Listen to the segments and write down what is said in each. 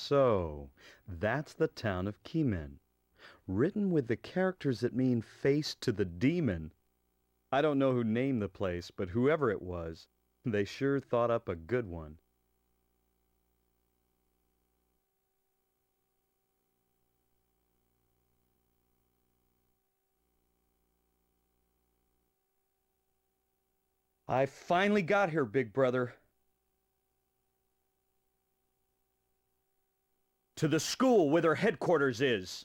So, that's the town of Kimen. Written with the characters that mean face to the demon. I don't know who named the place, but whoever it was, they sure thought up a good one. I finally got here, big brother. To the school where their headquarters is.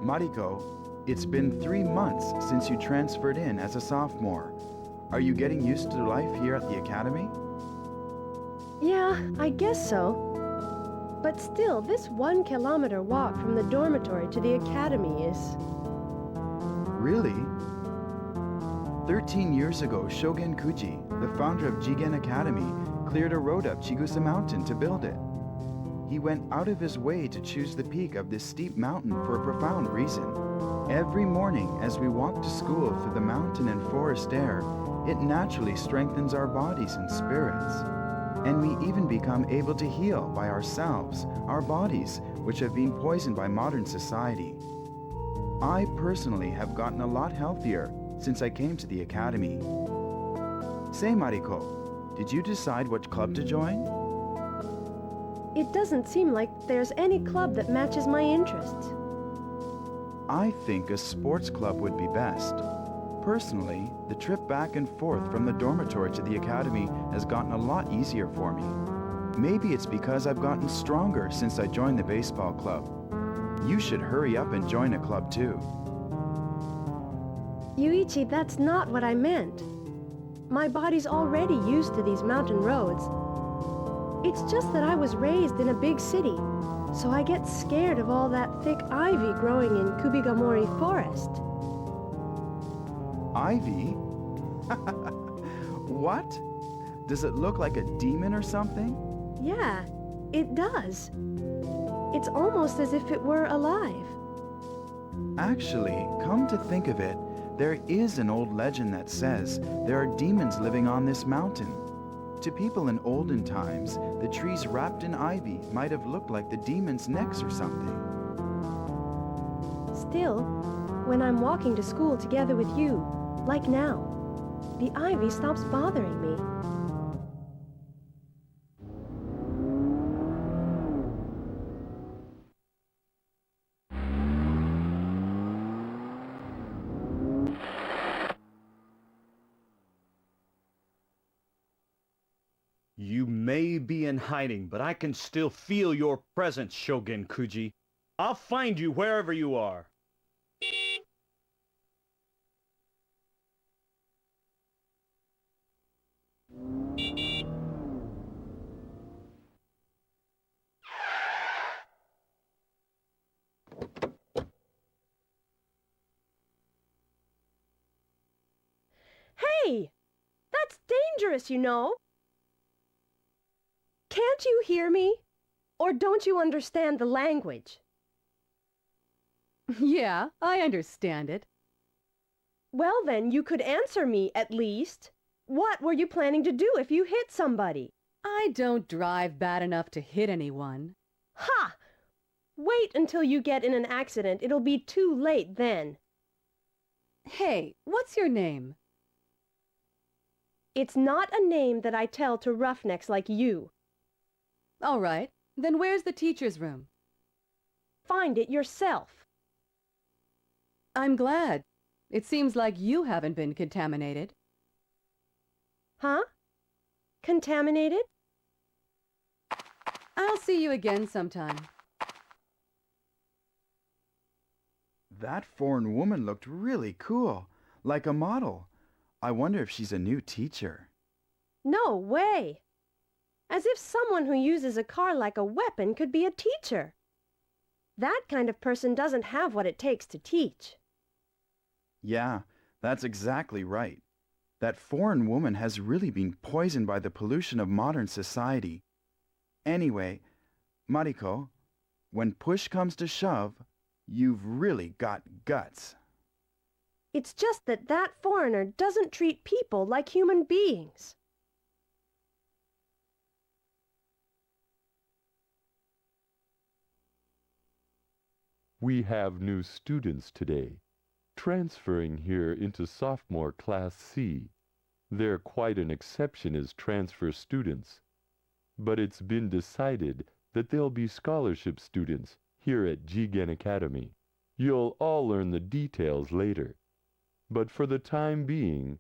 Mariko, it's been 3 months since you transferred in as a sophomore. Are you getting used to life here at the academy? Yeah, I guess so. But still, this 1 kilometer walk from the dormitory to the academy is... Really? 13 years ago, Shogun Kuji, the founder of Ijigen Academy, cleared a road up Chigusa Mountain to build it. He went out of his way to choose the peak of this steep mountain for a profound reason. Every morning as we walk to school through the mountain and forest air, it naturally strengthens our bodies and spirits. And we even become able to heal by ourselves, our bodies, which have been poisoned by modern society. I personally have gotten a lot healthier since I came to the academy. Say, Mariko, did you decide what club to join? It doesn't seem like there's any club that matches my interests. I think a sports club would be best. Personally, the trip back and forth from the dormitory to the academy has gotten a lot easier for me. Maybe it's because I've gotten stronger since I joined the baseball club. You should hurry up and join a club too. Yuichi, that's not what I meant. My body's already used to these mountain roads. It's just that I was raised in a big city, so I get scared of all that thick ivy growing in Kubigamori Forest. Ivy? What? Does it look like a demon or something? Yeah, it does. It's almost as if it were alive. Actually, come to think of it, there is an old legend that says there are demons living on this mountain. To people in olden times, the trees wrapped in ivy might have looked like the demons' necks or something. Still, when I'm walking to school together with you, like now, the ivy stops bothering me. You may be in hiding, but I can still feel your presence, Shogun Kuji. I'll find you wherever you are. Hey! That's dangerous, you know! Can't you hear me? Or don't you understand the language? Yeah, I understand it. Well then, you could answer me, at least. What were you planning to do if you hit somebody? I don't drive bad enough to hit anyone. Ha! Wait until you get in an accident. It'll be too late then. Hey, what's your name? It's not a name that I tell to roughnecks like you. All right, then where's the teacher's room? Find it yourself. I'm glad. It seems like you haven't been contaminated. Huh? Contaminated? I'll see you again sometime. That foreign woman looked really cool, like a model. I wonder if she's a new teacher. No way. As if someone who uses a car like a weapon could be a teacher. That kind of person doesn't have what it takes to teach. Yeah, that's exactly right. That foreign woman has really been poisoned by the pollution of modern society. Anyway, Mariko, when push comes to shove, you've really got guts. It's just that that foreigner doesn't treat people like human beings. We have new students today, transferring here into sophomore class C. They're quite an exception as transfer students, but it's been decided that they'll be scholarship students here at Ijigen Academy. You'll all learn the details later, but for the time being,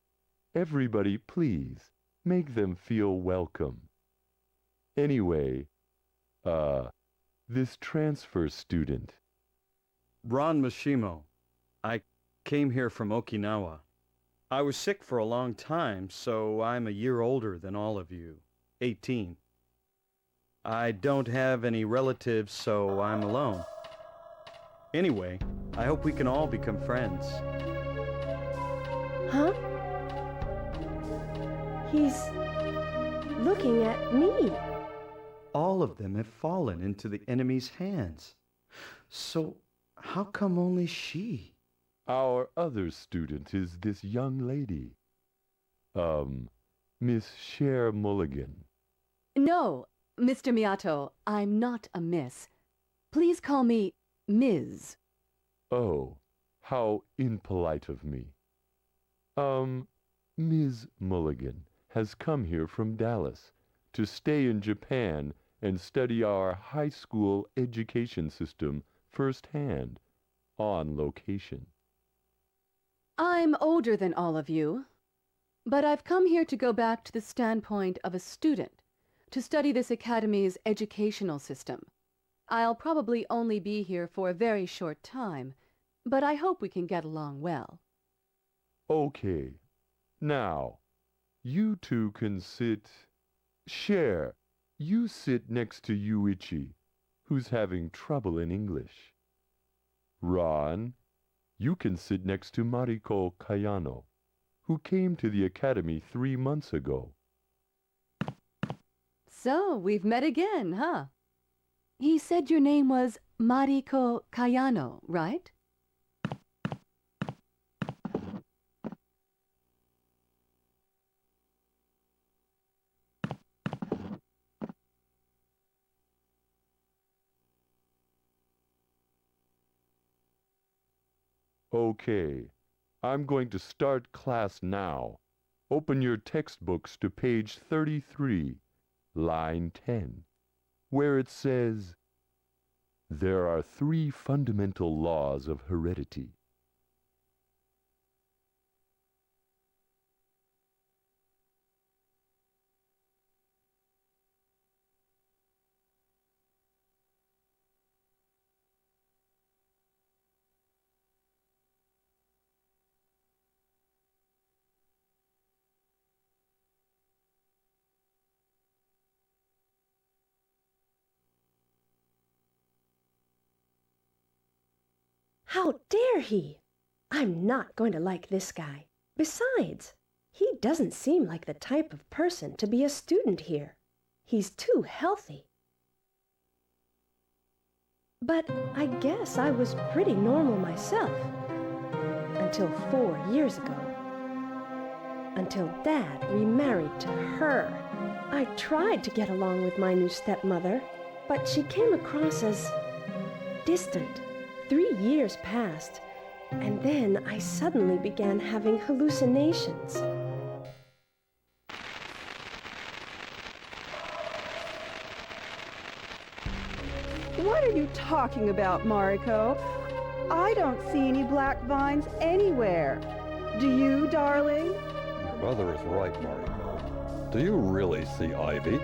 everybody please make them feel welcome. Anyway, this transfer student. Ron Mishimo. I came here from Okinawa. I was sick for a long time, so I'm a year older than all of you, 18. I don't have any relatives, so I'm alone. Anyway, I hope we can all become friends. Huh? He's looking at me. All of them have fallen into the enemy's hands. So how come only she? Our other student is this young lady. Miss Cher Mulligan. No, Mr. Miyato, I'm not a miss. Please call me Ms. Oh, how impolite of me. Ms. Mulligan has come here from Dallas to stay in Japan and study our high school education system firsthand, on location. I'm older than all of you, but I've come here to go back to the standpoint of a student, to study this academy's educational system. I'll probably only be here for a very short time, but I hope we can get along well. Okay. Now, you two can sit... Cher, you sit next to Yuichi, who's having trouble in English. Ron, you can sit next to Mariko Kayano, who came to the academy 3 months ago. So, we've met again, huh? He said your name was Mariko Kayano, right? Okay, I'm going to start class now. Open your textbooks to page 33, line 10, where it says, "There are 3 fundamental laws of heredity." How dare he? I'm not going to like this guy. Besides, he doesn't seem like the type of person to be a student here. He's too healthy. But I guess I was pretty normal myself. Until 4 years ago. Until Dad remarried to her. I tried to get along with my new stepmother, but she came across as distant. 3 years passed, and then I suddenly began having hallucinations. What are you talking about, Mariko? I don't see any black vines anywhere. Do you, darling? Your mother is right, Mariko. Do you really see ivy?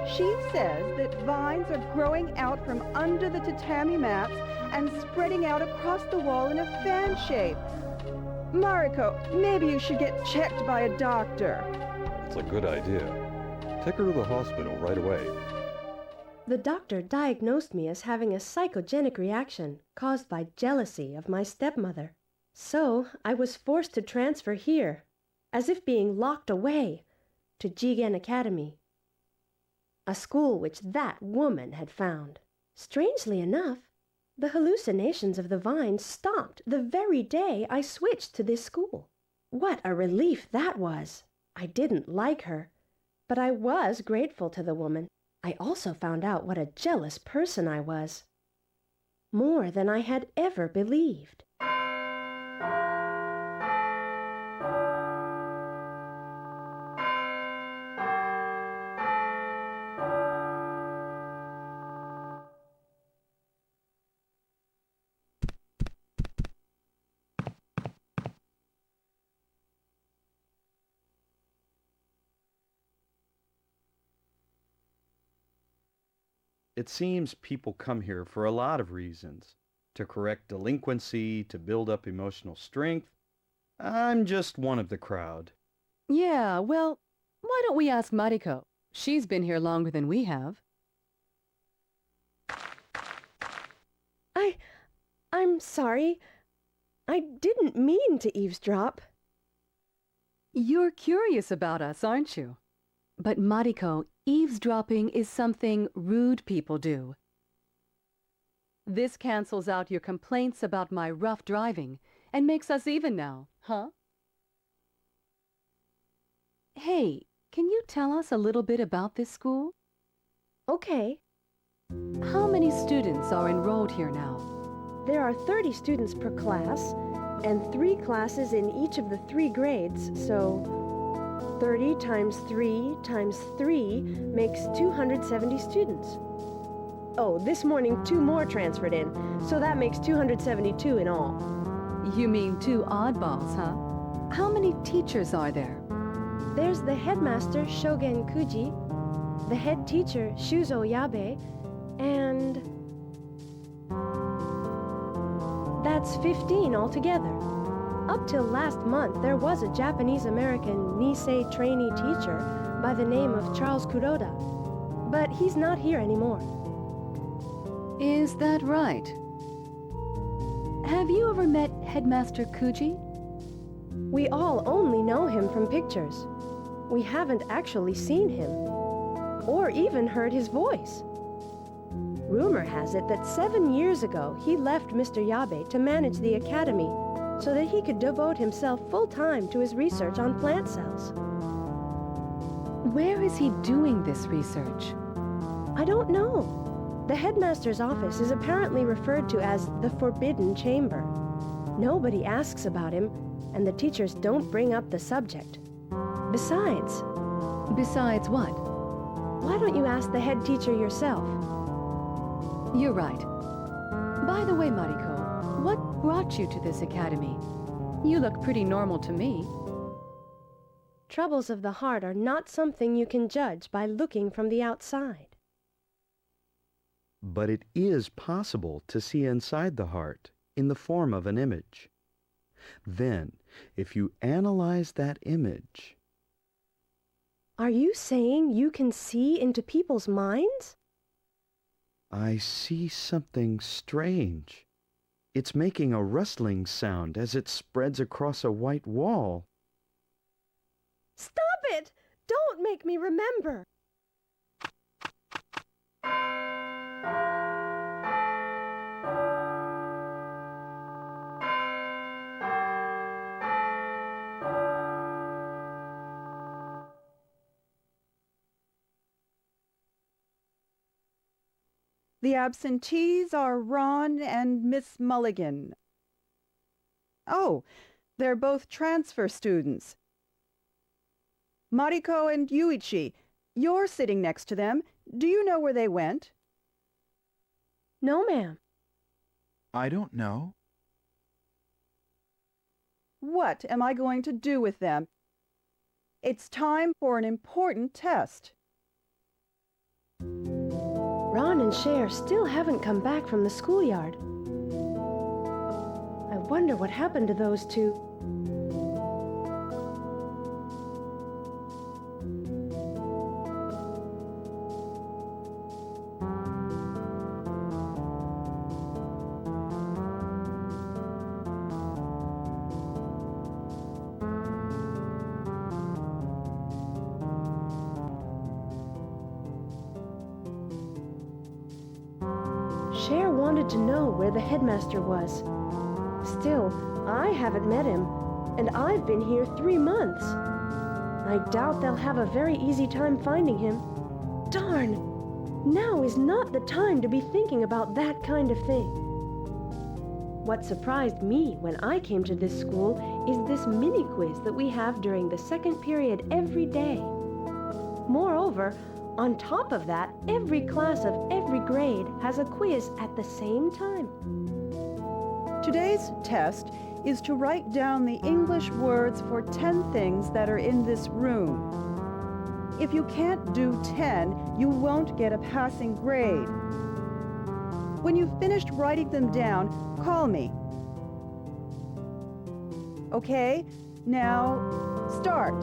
She says that vines are growing out from under the tatami mats and spreading out across the wall in a fan shape. Mariko, maybe you should get checked by a doctor. It's a good idea. Take her to the hospital right away. The doctor diagnosed me as having a psychogenic reaction caused by jealousy of my stepmother. So I was forced to transfer here, as if being locked away, to Ijigen Academy, a school which that woman had found. Strangely enough, the hallucinations of the vine stopped the very day I switched to this school. What a relief that was! I didn't like her, but I was grateful to the woman. I also found out what a jealous person I was, more than I had ever believed. It seems people come here for a lot of reasons. To correct delinquency, to build up emotional strength. I'm just one of the crowd. Yeah, well, why don't we ask Mariko? She's been here longer than we have. I'm sorry. I didn't mean to eavesdrop. You're curious about us, aren't you? But Mariko, eavesdropping is something rude people do. This cancels out your complaints about my rough driving and makes us even now, huh? Hey, can you tell us a little bit about this school? Okay. How many students are enrolled here now? There are 30 students per class, and 3 classes in each of the 3 grades, so 30 times 3 times 3 makes 270 students. Oh, this morning 2 more transferred in, so that makes 272 in all. You mean 2 oddballs, huh? How many teachers are there? There's the headmaster, Shogen Kuji, the head teacher, Shuzo Yabe, and that's 15 altogether. Up till last month, there was a Japanese-American Nisei trainee teacher by the name of Charles Kuroda, but he's not here anymore. Is that right? Have you ever met Headmaster Kuji? We all only know him from pictures. We haven't actually seen him, or even heard his voice. Rumor has it that 7 years ago he left Mr. Yabe to manage the academy so that he could devote himself full-time to his research on plant cells. Where is he doing this research? I don't know. The headmaster's office is apparently referred to as the Forbidden Chamber. Nobody asks about him, and the teachers don't bring up the subject. Besides... Besides what? Why don't you ask the head teacher yourself? You're right. By the way, Mariko, what brought you to this academy? You look pretty normal to me. Troubles of the heart are not something you can judge by looking from the outside. But it is possible to see inside the heart in the form of an image. Then, if you analyze that image... Are you saying you can see into people's minds? I see something strange. It's making a rustling sound as it spreads across a white wall. Stop it! Don't make me remember! The absentees are Ron and Miss Mulligan. Oh, they're both transfer students. Mariko and Yuichi, you're sitting next to them. Do you know where they went? No, ma'am. I don't know. What am I going to do with them? It's time for an important test. Ron and Cher still haven't come back from the schoolyard. I wonder what happened to those two. wanted to know where the headmaster was. Still, I haven't met him, and I've been here 3 months. I doubt they'll have a very easy time finding him. Darn! Now is not the time to be thinking about that kind of thing. What surprised me when I came to this school is this mini-quiz that we have during the second period every day. Moreover, on top of that, every class of every grade has a quiz at the same time. Today's test is to write down the English words for 10 things that are in this room. If you can't do 10, you won't get a passing grade. When you've finished writing them down, call me. Okay, now start.